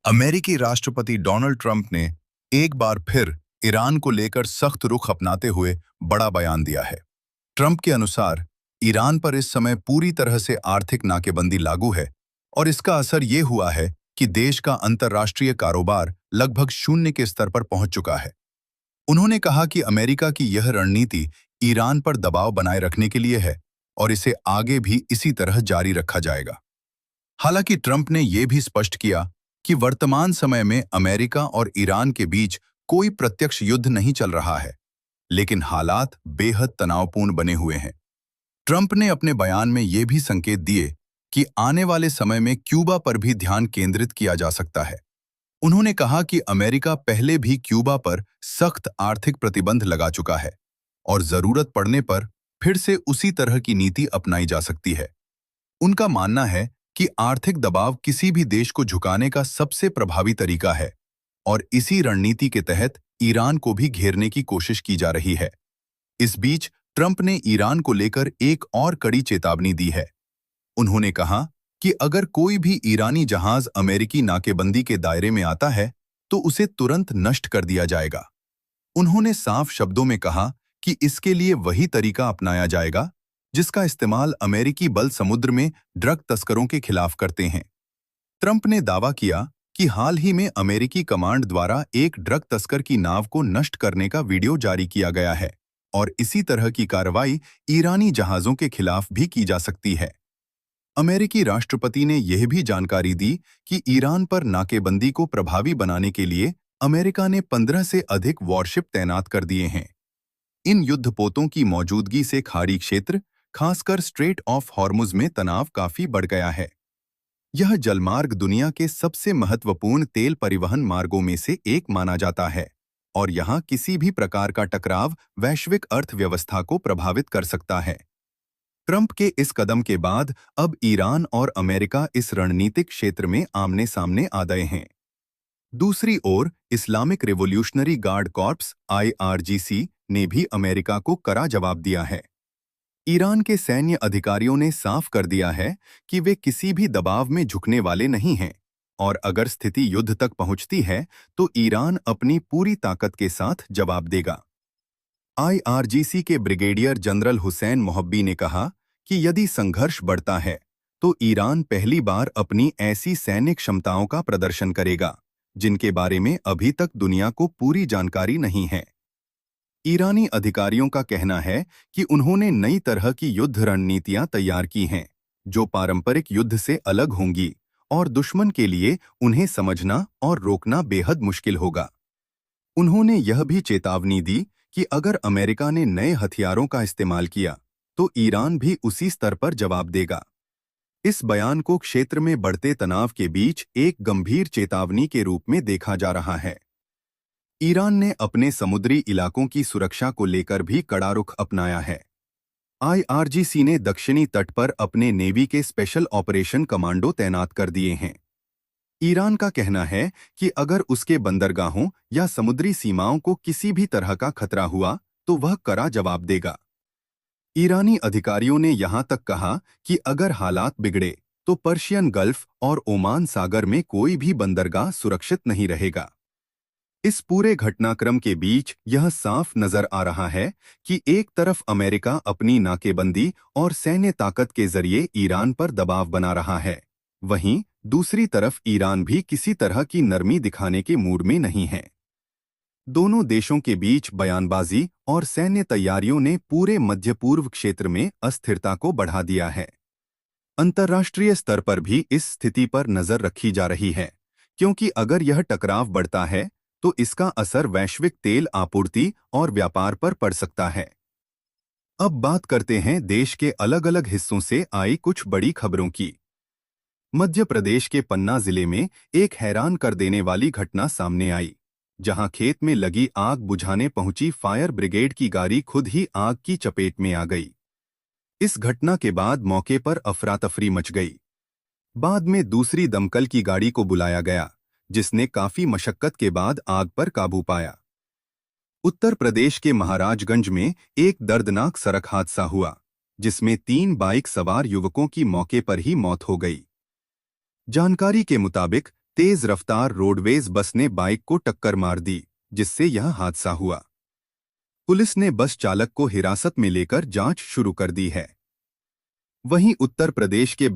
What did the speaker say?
अमेरिकी राष्ट्रपति Donald Trump ने एक बार फिर ईरान को लेकर सख्त रुख अपनाते हुए बड़ा बयान दिया है। ट्रंप के अनुसार ईरान पर इस समय पूरी तरह से आर्थिक नाकेबंदी लागू है और इसका असर ये हुआ है कि देश का अंतर्राष्ट्रीय कारोबार लगभग शून्य के स्तर पर पहुंच चुका है। उन्होंने कहा कि अमेरिका की यह रणनीति ईरान पर दबाव बनाए रखने के लिए है और इसे आगे भी इसी तरह जारी रखा जाएगा। हालांकि ट्रंप ने यह भी स्पष्ट किया कि वर्तमान समय में अमेरिका और ईरान के बीच कोई प्रत्यक्ष युद्ध नहीं चल रहा है, लेकिन हालात बेहद तनावपूर्ण बने हुए हैं। ट्रंप ने अपने बयान में ये भी संकेत दिए कि आने वाले समय में क्यूबा पर भी ध्यान केंद्रित किया जा सकता है। उन्होंने कहा कि अमेरिका पहले भी क्यूबा पर सख्त आर्थिक प्रतिबंध लगा चुका है और जरूरत पड़ने पर फिर से उसी तरह की नीति अपनाई जा सकती है। उनका मानना है कि आर्थिक दबाव किसी भी देश को झुकाने का सबसे प्रभावी तरीका है और इसी रणनीति के तहत ईरान को भी घेरने की कोशिश की जा रही है। इस बीच ट्रंप ने ईरान को लेकर एक और कड़ी चेतावनी दी है। उन्होंने कहा कि अगर कोई भी ईरानी जहाज अमेरिकी नाकेबंदी के दायरे में आता है तो उसे तुरंत नष्ट कर दिया जाएगा। उन्होंने साफ शब्दों में कहा कि इसके लिए वही तरीका अपनाया जाएगा जिसका इस्तेमाल अमेरिकी बल समुद्र में ड्रग तस्करों के खिलाफ करते हैं। ट्रंप ने दावा किया कि हाल ही में अमेरिकी कमांड द्वारा एक ड्रग तस्कर की नाव को नष्ट करने का वीडियो जारी किया गया है और इसी तरह की कार्रवाई ईरानी जहाजों के खिलाफ भी की जा सकती है। अमेरिकी राष्ट्रपति ने यह भी जानकारी दी कि ईरान पर नाकेबंदी को प्रभावी बनाने के लिए अमेरिका ने 15 से अधिक वॉरशिप तैनात कर दिए हैं। इन युद्धपोतों की मौजूदगी से खाड़ी क्षेत्र, खासकर स्ट्रेट ऑफ हॉर्मुज में तनाव काफी बढ़ गया है। यह जलमार्ग दुनिया के सबसे महत्वपूर्ण तेल परिवहन मार्गों में से एक माना जाता है और यहां किसी भी प्रकार का टकराव वैश्विक अर्थव्यवस्था को प्रभावित कर सकता है। ट्रंप के इस कदम के बाद अब ईरान और अमेरिका इस रणनीतिक क्षेत्र में आमने सामने आ गए हैं। दूसरी ओर Islamic Revolutionary Guard Corps (IRGC) ने भी अमेरिका को कड़ा जवाब दिया है। ईरान के सैन्य अधिकारियों ने साफ कर दिया है कि वे किसी भी दबाव में झुकने वाले नहीं हैं और अगर स्थिति युद्ध तक पहुंचती है तो ईरान अपनी पूरी ताकत के साथ जवाब देगा। IRGC के ब्रिगेडियर जनरल हुसैन मोहब्बी ने कहा कि यदि संघर्ष बढ़ता है तो ईरान पहली बार अपनी ऐसी सैन्य क्षमताओं का प्रदर्शन करेगा जिनके बारे में अभी तक दुनिया को पूरी जानकारी नहीं है। ईरानी अधिकारियों का कहना है कि उन्होंने नई तरह की युद्ध रणनीतियां तैयार की हैं, जो पारंपरिक युद्ध से अलग होंगी और दुश्मन के लिए उन्हें समझना और रोकना बेहद मुश्किल होगा। उन्होंने यह भी चेतावनी दी कि अगर अमेरिका ने नए हथियारों का इस्तेमाल किया तो ईरान भी उसी स्तर पर जवाब देगा। इस बयान को क्षेत्र में बढ़ते तनाव के बीच एक गंभीर चेतावनी के रूप में देखा जा रहा है। ईरान ने अपने समुद्री इलाकों की सुरक्षा को लेकर भी कड़ा रुख अपनाया है। IRGC ने दक्षिणी तट पर अपने नेवी के स्पेशल ऑपरेशन कमांडो तैनात कर दिए हैं। ईरान का कहना है कि अगर उसके बंदरगाहों या समुद्री सीमाओं को किसी भी तरह का खतरा हुआ तो वह कड़ा जवाब देगा। ईरानी अधिकारियों ने यहां तक कहा कि अगर हालात बिगड़े तो पर्शियन गल्फ और ओमान सागर में कोई भी बंदरगाह सुरक्षित नहीं रहेगा। इस पूरे घटनाक्रम के बीच यह साफ नजर आ रहा है कि एक तरफ अमेरिका अपनी नाकेबंदी और सैन्य ताकत के जरिए ईरान पर दबाव बना रहा है, वहीं दूसरी तरफ ईरान भी किसी तरह की नरमी दिखाने के मूड में नहीं है। दोनों देशों के बीच बयानबाजी और सैन्य तैयारियों ने पूरे मध्य पूर्व क्षेत्र में अस्थिरता को बढ़ा दिया है। अंतर्राष्ट्रीय स्तर पर भी इस स्थिति पर नजर रखी जा रही है, क्योंकि अगर यह टकराव बढ़ता है तो इसका असर वैश्विक तेल आपूर्ति और व्यापार पर पड़ सकता है। अब बात करते हैं देश के अलग अलग हिस्सों से आई कुछ बड़ी खबरों की। मध्य प्रदेश के पन्ना जिले में एक हैरान कर देने वाली घटना सामने आई, जहां खेत में लगी आग बुझाने पहुंची फायर ब्रिगेड की गाड़ी खुद ही आग की चपेट में आ गई। इस घटना के बाद मौके पर अफरा तफरी मच गई। बाद में दूसरी दमकल की गाड़ी को बुलाया गया, जिसने काफी मशक्कत के बाद आग पर काबू पाया। उत्तर प्रदेश के महाराजगंज में एक दर्दनाक सड़क हादसा हुआ, जिसमें 3 बाइक सवार युवकों की मौके पर ही मौत हो गई। जानकारी के मुताबिक तेज रफ्तार रोडवेज बस ने बाइक को टक्कर मार दी, जिससे यह हादसा हुआ। पुलिस ने बस चालक को हिरासत में लेकर जांच शुरू कर दी है। वहीं उत्तर प्रदेश के